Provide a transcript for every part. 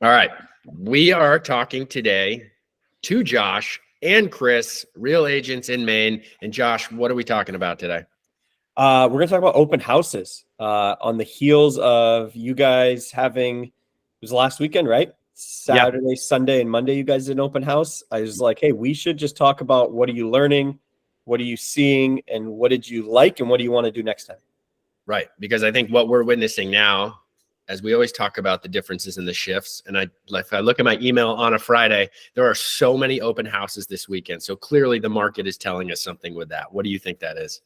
All right. We are talking today to Josh and Chris, real agents in Maine. And Josh, what are we talking about today? We're going to talk about open houses on the heels of you guys having, it was last weekend, right? Yeah. Saturday, Sunday, and Monday, you guys did an open house. I was like, hey, we should just talk about what are you learning? What are you seeing? And what did you like? And what do you want to do next time? Right. Because I think what we're witnessing now, as we always talk about the differences in the shifts, and if I look at my email on a Friday, there are so many open houses this weekend. So clearly the market is telling us something with that. What do you think that is?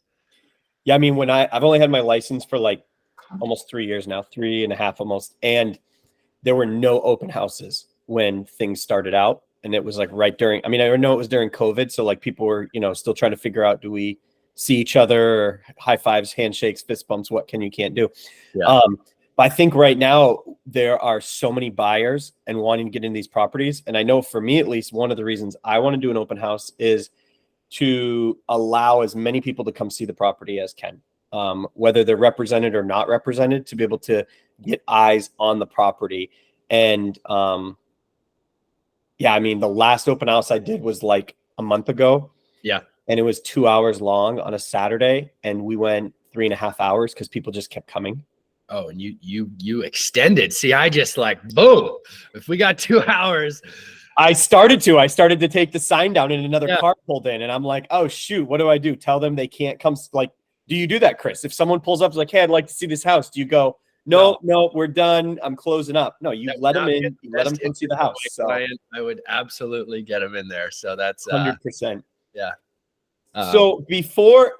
Yeah, I mean, when I've only had my license for like almost 3 years now, 3.5 almost, and there were no open houses when things started out. And it was like right during, I mean, I know it was during COVID. So like people were, still trying to figure out, do we see each other, or high fives, handshakes, fist bumps, what can you can't do. Yeah. But I think right now there are so many buyers and wanting to get in these properties. And I know for me, at least, one of the reasons I want to do an open house is to allow as many people to come see the property as can, whether they're represented or not represented, to be able to get eyes on the property. And yeah, I mean, the last open house I did was like a month ago. Yeah. And it was 2 hours long on a Saturday, and we went 3.5 hours because people just kept coming. Oh, and you extended. See, I just like, boom. If we got 2 hours. I started to take the sign down, and another car pulled in, and I'm like, oh shoot, what do I do? Tell them they can't come. Like, do you do that, Chris? If someone pulls up, like, hey, I'd like to see this house, do you go, no, we're done, I'm closing up? No, you let them in, you let them come see the house. So I would absolutely get them in there. So that's 100%. Yeah. So before,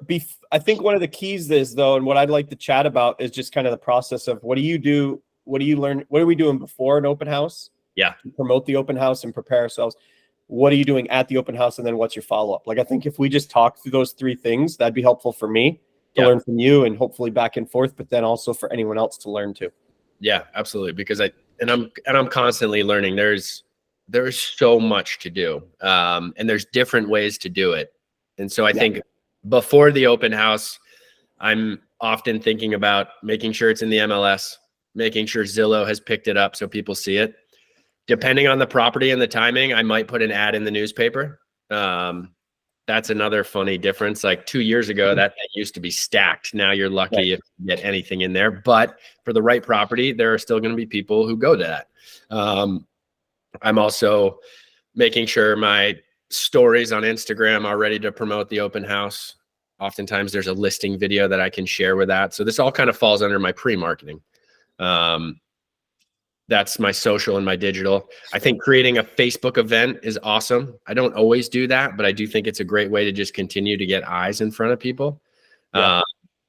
I think one of the keys is, though, and what I'd like to chat about is just kind of the process of what do you do? What do you learn? What are we doing before an open house? Yeah. To promote the open house and prepare ourselves. What are you doing at the open house? And then what's your follow-up? Like, I think if we just talk through those three things, that'd be helpful for me to learn from you, and hopefully back and forth, but then also for anyone else to learn too. Yeah, absolutely. Because I'm constantly learning. There's so much to do. And there's different ways to do it. And so I think before the open house, I'm often thinking about making sure it's in the MLS, making sure Zillow has picked it up so people see it. Depending on the property and the timing, I might put an ad in the newspaper. That's another funny difference. Like 2 years ago, that used to be stacked. Now you're lucky if you get anything in there. But for the right property, there are still going to be people who go to that. I'm also making sure my stories on Instagram are ready to promote the open house. Oftentimes there's a listing video that I can share with that. So this all kind of falls under my pre-marketing. That's my social and my digital. I think creating a Facebook event is awesome. I don't always do that, but I do think it's a great way to just continue to get eyes in front of people.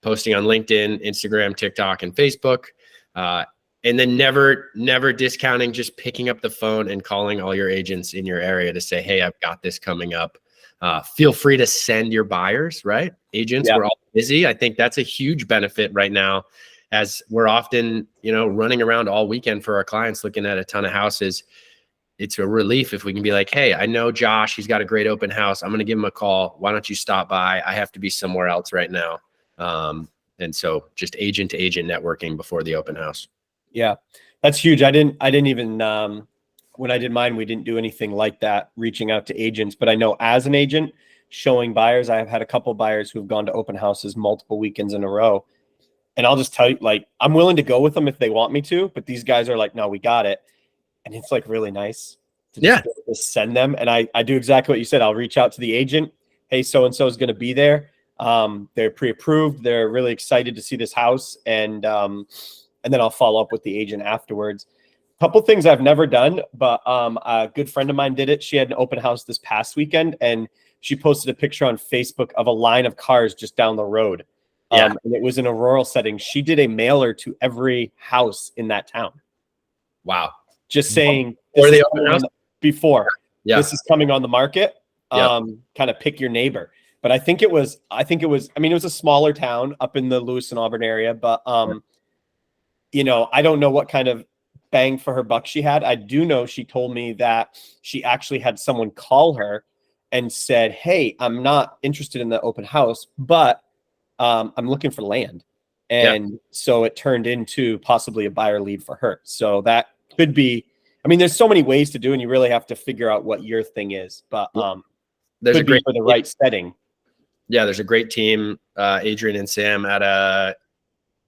Posting on LinkedIn, Instagram, TikTok, and Facebook. And then never discounting, just picking up the phone and calling all your agents in your area to say, hey, I've got this coming up. Feel free to send your buyers, right? Agents, we're all busy. I think that's a huge benefit right now, as we're often, running around all weekend for our clients, looking at a ton of houses. It's a relief if we can be like, hey, I know Josh, he's got a great open house. I'm going to give him a call. Why don't you stop by? I have to be somewhere else right now. And so just agent to agent networking before the open house. Yeah, that's huge. I didn't even, when I did mine, we didn't do anything like that, reaching out to agents. But I know as an agent showing buyers, I've had a couple buyers who've gone to open houses multiple weekends in a row. And I'll just tell you, like, I'm willing to go with them if they want me to, but these guys are like, no, we got it. And it's like really nice to just send them. And I do exactly what you said. I'll reach out to the agent. Hey, so-and-so is going to be there. They're pre-approved. They're really excited to see this house. And then I'll follow up with the agent afterwards. A couple things I've never done, but a good friend of mine did it. She had an open house this past weekend, and she posted a picture on Facebook of a line of cars just down the road. And it was in a rural setting. She did a mailer to every house in that town. Wow. Just saying, this is coming on the market. Kind of pick your neighbor. But I think it was, I mean, it was a smaller town up in the Lewis and Auburn area, but I don't know what kind of bang for her buck she had. I do know she told me that she actually had someone call her and said, hey, I'm not interested in the open house, but I'm looking for land. And so it turned into possibly a buyer lead for her. So that could be I mean, there's so many ways to do, and you really have to figure out what your thing is. But There's a could be great for the right setting. Yeah, there's a great team, Adrian and Sam at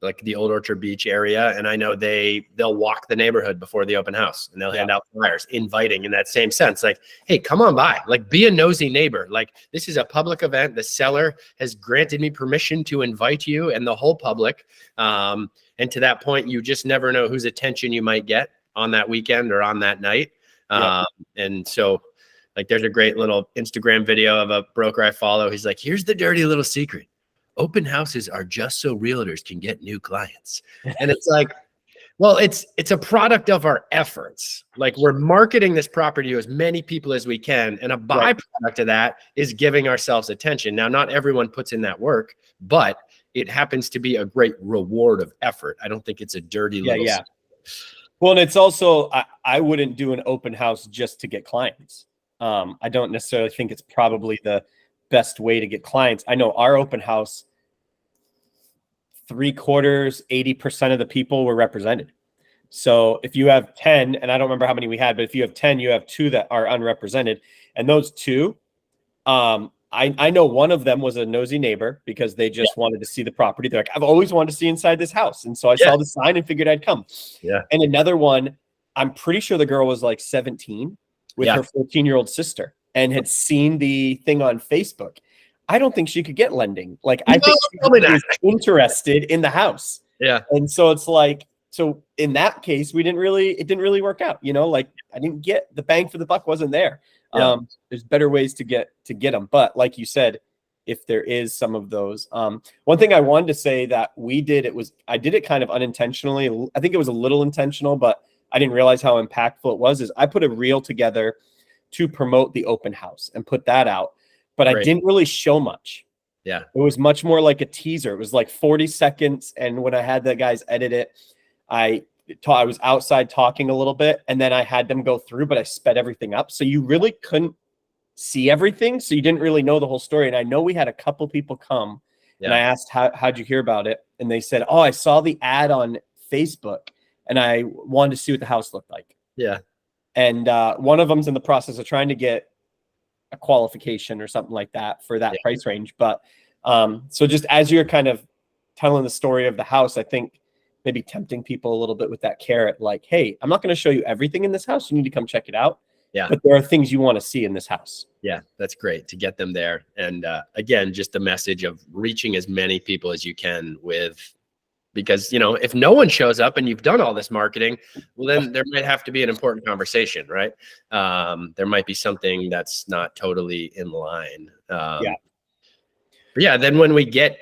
like the Old Orchard Beach area, and I know they'll walk the neighborhood before the open house, and they'll hand out flyers inviting in that same sense, like, hey, come on by, like, be a nosy neighbor. Like, this is a public event. The seller has granted me permission to invite you and the whole public. And to that point, you just never know whose attention you might get on that weekend or on that night. And so, like, there's a great little Instagram video of a broker I follow. He's like, here's the dirty little secret. Open houses are just so realtors can get new clients. And it's like, well, it's a product of our efforts. Like, we're marketing this property to as many people as we can. And a byproduct of that is giving ourselves attention. Now, not everyone puts in that work, but it happens to be a great reward of effort. I don't think it's a dirty little secret. Well, and it's also, I wouldn't do an open house just to get clients. I don't necessarily think it's probably the best way to get clients. I know our open house, 3/4, 80% of the people were represented. So if you have 10, and I don't remember how many we had, but if you have 10, you have 2 that are unrepresented. And those 2, I know one of them was a nosy neighbor because they just wanted to see the property. They're like, I've always wanted to see inside this house. And so I saw the sign and figured I'd come. And another one, I'm pretty sure the girl was like 17 with her 14-year-old sister and had seen the thing on Facebook. I don't think she could get lending. Like, I think she was interested in the house. And so it's like, so in that case, it didn't really work out, you know, like, I didn't get the bang for the buck, wasn't there. There's better ways to get them. But like you said, if there is some of those, one thing I wanted to say that I did it kind of unintentionally. I think it was a little intentional, but I didn't realize how impactful it was, is I put a reel together to promote the open house and put that out, but I didn't really show much. It was much more like a teaser. It was like 40 seconds. And when I had the guys edit it, I was outside talking a little bit, and then I had them go through, but I sped everything up. So you really couldn't see everything. So you didn't really know the whole story. And I know we had a couple people come and I asked, how'd you hear about it? And they said, oh, I saw the ad on Facebook and I wanted to see what the house looked like. And one of them's in the process of trying to get a qualification or something like that for that price range. But so just as you're kind of telling the story of the house, I think maybe tempting people a little bit with that carrot, like, hey, I'm not going to show you everything in this house. You need to come check it out. But there are things you want to see in this house. That's great to get them there. And again, just the message of reaching as many people as you can because, you know, if no one shows up and you've done all this marketing, well, then there might have to be an important conversation, right? There might be something that's not totally in line. But then when we get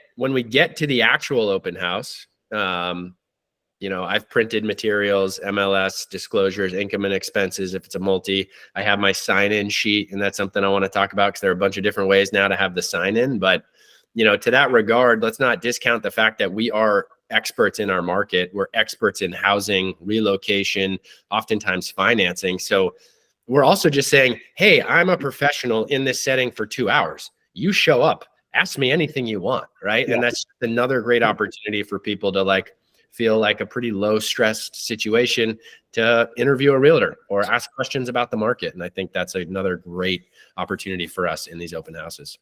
to the actual open house, you know, I've printed materials, MLS, disclosures, income and expenses. If it's a multi, I have my sign-in sheet, and that's something I want to talk about because there are a bunch of different ways now to have the sign-in. But, you know, to that regard, let's not discount the fact that we are experts in our market. We're experts in housing, relocation, oftentimes financing. So we're also just saying, hey, I'm a professional in this setting for 2 hours. You show up, ask me anything you want, right? And that's another great opportunity for people to like feel like a pretty low stressed situation to interview a realtor or ask questions about the market. And I think that's another great opportunity for us in these open houses.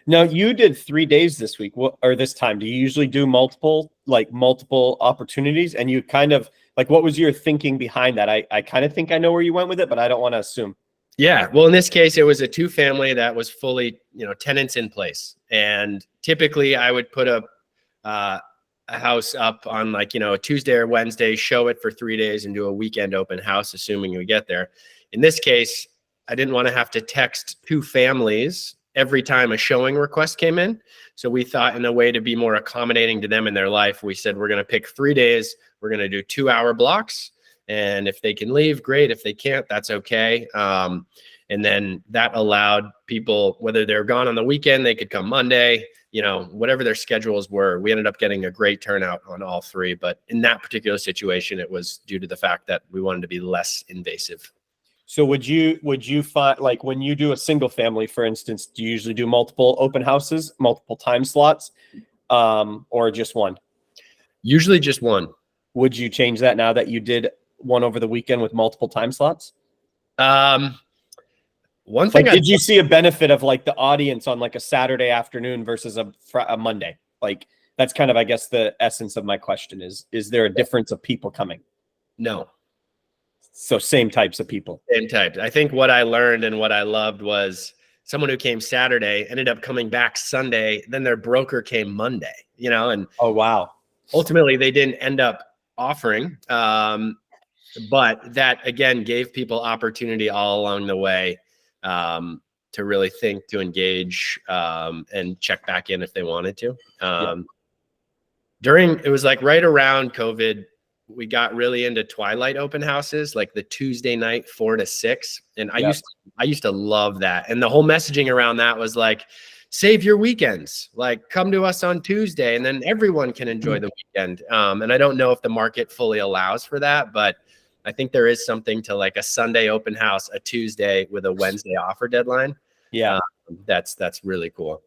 Now you did 3 days this week or this time. Do you usually do multiple opportunities? And you kind of like, what was your thinking behind that? I kind of think I know where you went with it, but I don't want to assume. Well, in this case, it was a 2-family that was fully, you know, tenants in place. And typically I would put a house up on like, you know, a Tuesday or Wednesday, show it for 3 days and do a weekend open house, assuming we get there. In this case, I didn't want to have to text 2 families every time a showing request came in. So we thought, in a way to be more accommodating to them in their life, we said, we're going to pick 3 days. We're going to do 2-hour blocks. And if they can leave, great. If they can't, that's okay. And then that allowed people, whether they're gone on the weekend, they could come Monday, you know, whatever their schedules were. We ended up getting a great turnout on all 3. But in that particular situation, it was due to the fact that we wanted to be less invasive. So would you find, like, when you do a single family, for instance, do you usually do multiple open houses, multiple time slots, or just one? Usually just one. Would you change that now that you did one over the weekend with multiple time slots? One thing Like, did you see a benefit of like the audience on like a Saturday afternoon versus a Monday? Like, that's kind of, I guess, the essence of my question is there a difference of people coming? No. So same types of people. Same types. I think what I learned and what I loved was someone who came Saturday ended up coming back Sunday, then their broker came Monday, you know, and Oh, wow. ultimately they didn't end up offering. But that again gave people opportunity all along the way to really think, to engage, and check back in if they wanted to. It was like right around COVID, we got really into twilight open houses, like the Tuesday night 4 to 6. And I used to love that. And the whole messaging around that was like, save your weekends, like come to us on Tuesday and then everyone can enjoy the weekend. And I don't know if the market fully allows for that, but I think there is something to like a Sunday open house, a Tuesday with a Wednesday offer deadline. Yeah. That's really cool.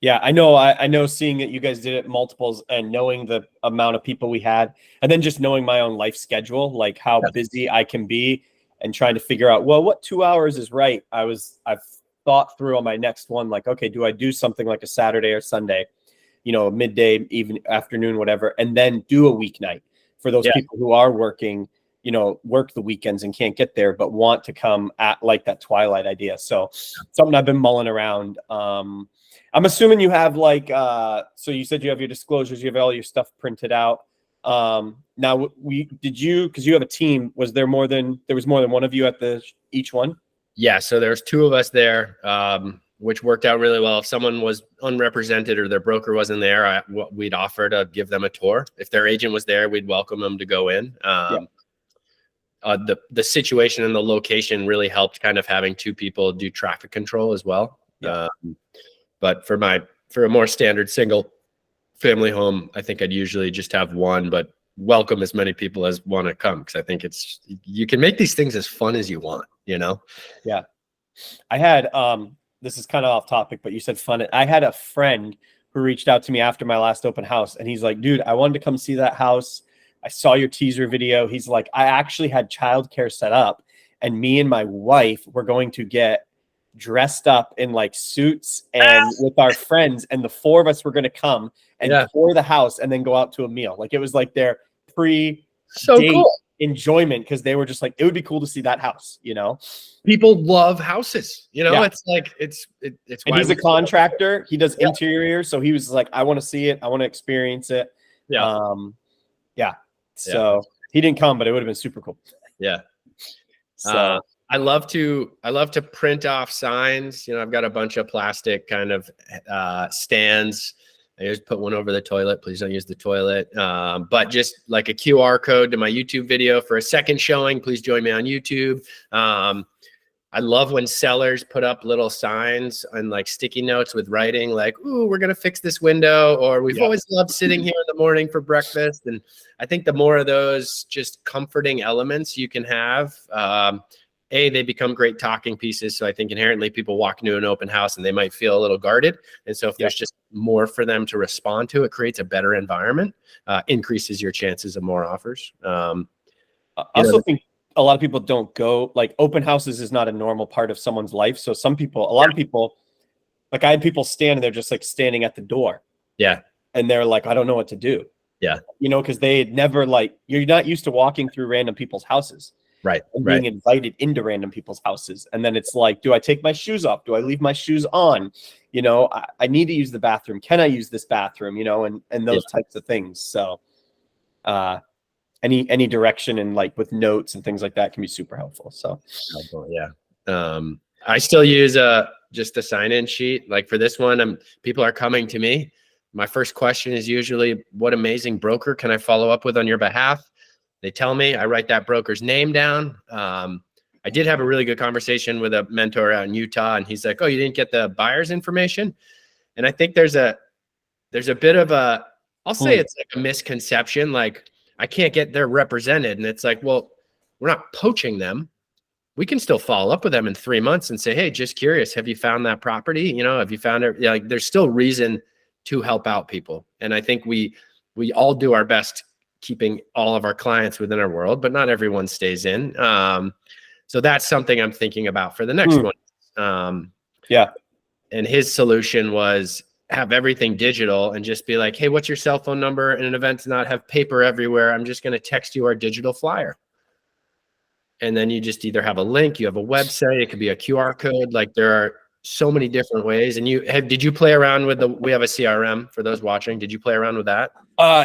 Yeah, I know seeing that you guys did it multiples and knowing the amount of people we had, and then just knowing my own life schedule, like how busy I can be and trying to figure out, well, what 2 hours is right. I've thought through on my next one, like, okay, do I do something like a Saturday or Sunday, you know, midday, even afternoon, whatever, and then do a weeknight for those people who are working, you know, work the weekends and can't get there, but want to come at like that twilight idea. So something I've been mulling around. I'm assuming you have like, so you said you have your disclosures, you have all your stuff printed out. Now because you have a team, there was more than one of you at each one? Yeah. So there's 2 of us there, which worked out really well. If someone was unrepresented or their broker wasn't there, we'd offer to give them a tour. If their agent was there, we'd welcome them to go in. The situation and the location really helped kind of having 2 people do traffic control as well. But for a more standard single family home, I think I'd usually just have 1, but welcome as many people as want to come. Cause I think you can make these things as fun as you want, you know? Yeah. I had, this is kind of off topic, but you said fun. I had a friend who reached out to me after my last open house and he's like, dude, I wanted to come see that house. I saw your teaser video. He's like, I actually had childcare set up and me and my wife were going to get dressed up in like suits and with our friends, and the 4 of us were going to come and tour the house and then go out to a meal. Like it was like their pre-date enjoyment, because they were just like, it would be cool to see that house, you know? People love houses, you know? It's like it's and he's a contractor, he does interior, so he was like, I want to see it, I want to experience it. So he didn't come, but it would have been super cool. So I love to print off signs. You know, I've got a bunch of plastic kind of stands. I just put one over the toilet. Please don't use the toilet. But just like a QR code to my YouTube video for a second showing. Please join me on YouTube. I love when sellers put up little signs and like sticky notes with writing like, ooh, we're going to fix this window, or we've always loved sitting here in the morning for breakfast. And I think the more of those just comforting elements you can have, they become great talking pieces. So I think inherently people walk into an open house and they might feel a little guarded. And so if there's just more for them to respond to, it creates a better environment, increases your chances of more offers. I also think a lot of people don't go, like open houses is not a normal part of someone's life. So a lot of people, like I had people stand and they're just like standing at the door. And they're like, I don't know what to do. You know, because they had never you're not used to walking through random people's houses. And being invited into random people's houses. And then it's like, do I take my shoes off? Do I leave my shoes on? You know, I need to use the bathroom. Can I use this bathroom? You know, and those types of things. So any direction and like with notes and things like that can be super helpful. So I still use just a sign-in sheet. Like for this one, people are coming to me. My first question is usually, what amazing broker can I follow up with on your behalf? They tell me, I write that broker's name down. I did have a really good conversation with a mentor out in Utah, and he's like, oh, you didn't get the buyer's information? And I think there's a bit of I'll say it's like a misconception. Like I can't get their represented. And it's like, well, we're not poaching them. We can still follow up with them in 3 months and say, hey, just curious, have you found that property? You know, have you found it? Like there's still reason to help out people. And I think we all do our best keeping all of our clients within our world, but not everyone stays in. So that's something I'm thinking about for the next one. Yeah. And his solution was have everything digital and just be like, hey, what's your cell phone number? And an event to not have paper everywhere. I'm just going to text you our digital flyer. And then you just either have a link, you have a website, it could be a QR code. Like there are so many different ways. And did you play around with we have a CRM for those watching. Did you play around with that?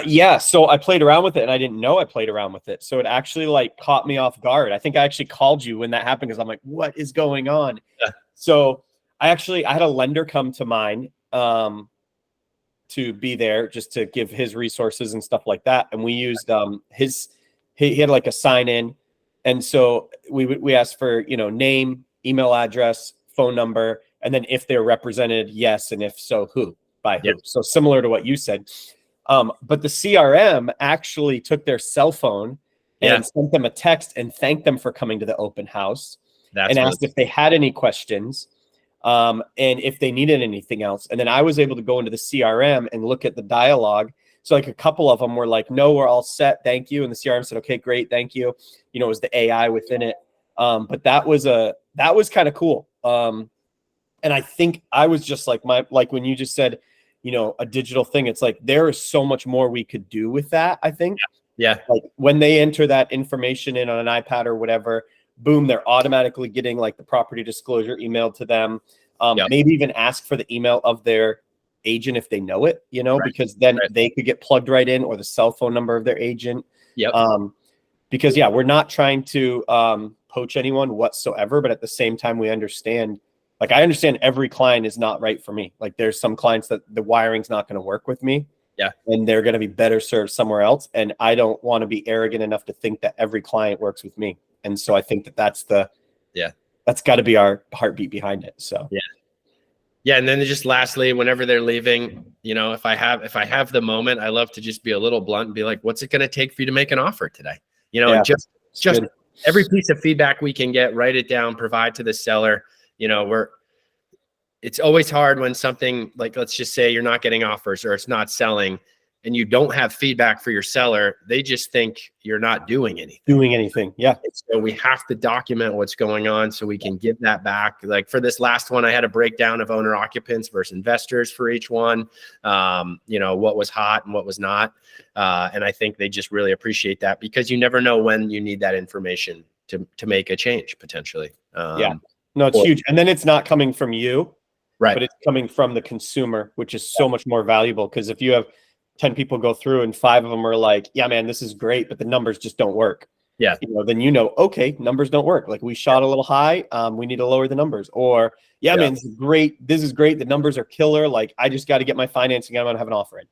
Yeah. So I played around with it and I didn't know I played around with it. So it actually like caught me off guard. I think I actually called you when that happened because I'm like, what is going on? Yeah. So I had a lender come to mine to be there just to give his resources and stuff like that. And we used he had like a sign in. And so we asked for, name, email address, phone number, and then if they're represented, yes. And if so, who, by who. Yep. So similar to what you said. But the CRM actually took their cell phone and sent them a text and thanked them for coming to the open house and asked if they had any questions and if they needed anything else. And then I was able to go into the CRM and look at the dialogue. So like a couple of them were like, no, we're all set. Thank you. And the CRM said, okay, great. Thank you. It was the AI within it. But that was kind of cool. And I think I was just like when you just said, a digital thing, it's like, there is so much more we could do with that. I think. Yeah. Like when they enter that information in on an iPad or whatever, boom, they're automatically getting like the property disclosure emailed to them. Maybe even ask for the email of their agent if they know it, because then they could get plugged right in, or the cell phone number of their agent. Yep. Because we're not trying to poach anyone whatsoever, but at the same time, we understand, like, I understand every client is not right for me. Like there's some clients that the wiring's not going to work with me. Yeah. And they're going to be better served somewhere else. And I don't want to be arrogant enough to think that every client works with me. And so I think that's got to be our heartbeat behind it. So, yeah. And then just lastly, whenever they're leaving, if I have the moment, I love to just be a little blunt and be like, what's it going to take for you to make an offer today? And just every piece of feedback we can get, write it down, provide to the seller. It's always hard when something like, let's just say you're not getting offers or it's not selling and you don't have feedback for your seller. They just think you're not doing anything. Yeah. And so we have to document what's going on so we can give that back. Like for this last one, I had a breakdown of owner occupants versus investors for each one. What was hot and what was not. And I think they just really appreciate that because you never know when you need that information to make a change potentially. No, it's huge. And then it's not coming from you, right? But it's coming from the consumer, which is so much more valuable. Because if you have 10 people go through and 5 of them are like, yeah, man, this is great, but the numbers just don't work. Yeah. Then okay, numbers don't work. Like we shot a little high. We need to lower the numbers. Or man, this is great. The numbers are killer. Like I just got to get my financing. I'm gonna have an offer in.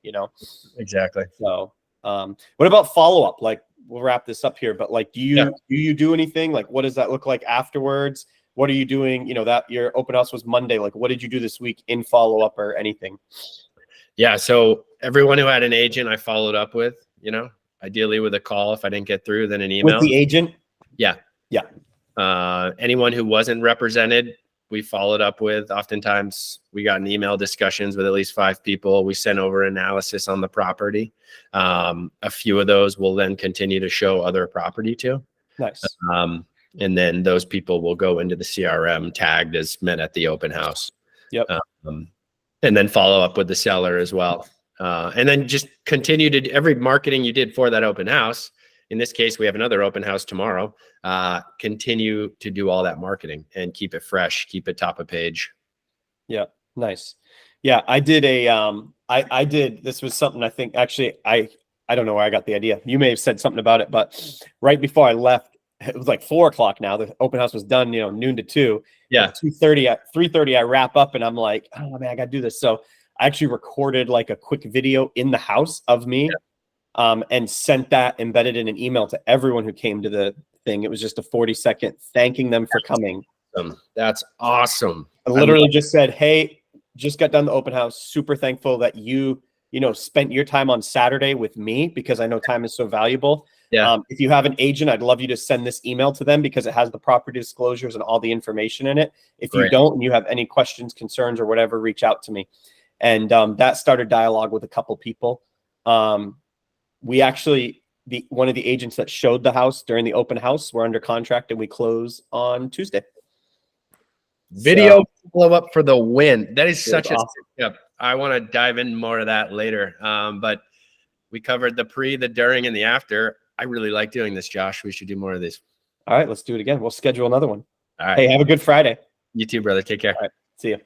Exactly. So, what about follow up? Like we'll wrap this up here, but like, do you do anything? Like, what does that look like afterwards? What are you doing? That your open house was Monday. Like, what did you do this week in follow up or anything? Yeah. So everyone who had an agent, I followed up with, ideally with a call. If I didn't get through, then an email. With the agent? Yeah. Anyone who wasn't represented, we followed up with. Oftentimes we got an email discussions with at least 5 people. We sent over analysis on the property. A few of those will then continue to show other property too. Nice. And then those people will go into the CRM tagged as met at the open house. Yep. And then follow up with the seller as well. And then just continue to every marketing you did for that open house. In this case, we have another open house tomorrow. Continue to do all that marketing and keep it fresh, keep it top of page. Yeah. Nice. Yeah. I did this was something I think actually, I don't know where I got the idea. You may have said something about it, but right before I left, it was like 4:00 now. The open house was done, noon to 2. Yeah. 2:30 at 3:30, I wrap up and I'm like, oh man, I got to do this. So I actually recorded like a quick video in the house of me and sent that embedded in an email to everyone who came to the thing. It was just a 40-second thanking them for coming. That's awesome. I literally just said, hey, just got done the open house. Super thankful that you spent your time on Saturday with me because I know time is so valuable. Yeah. If you have an agent, I'd love you to send this email to them because it has the property disclosures and all the information in it. If you don't, and you have any questions, concerns, or whatever, reach out to me. And that started dialogue with a couple people. We actually, one of the agents that showed the house during the open house. We're under contract and we close on Tuesday. Video blow up for the win. That is such a awesome. step. I want to dive in more of that later. But we covered the pre, the during, and the after. I really like doing this, Josh. We should do more of these. All right, let's do it again. We'll schedule another one. All right. Hey, have a good Friday. You too, brother. Take care. All right. See you.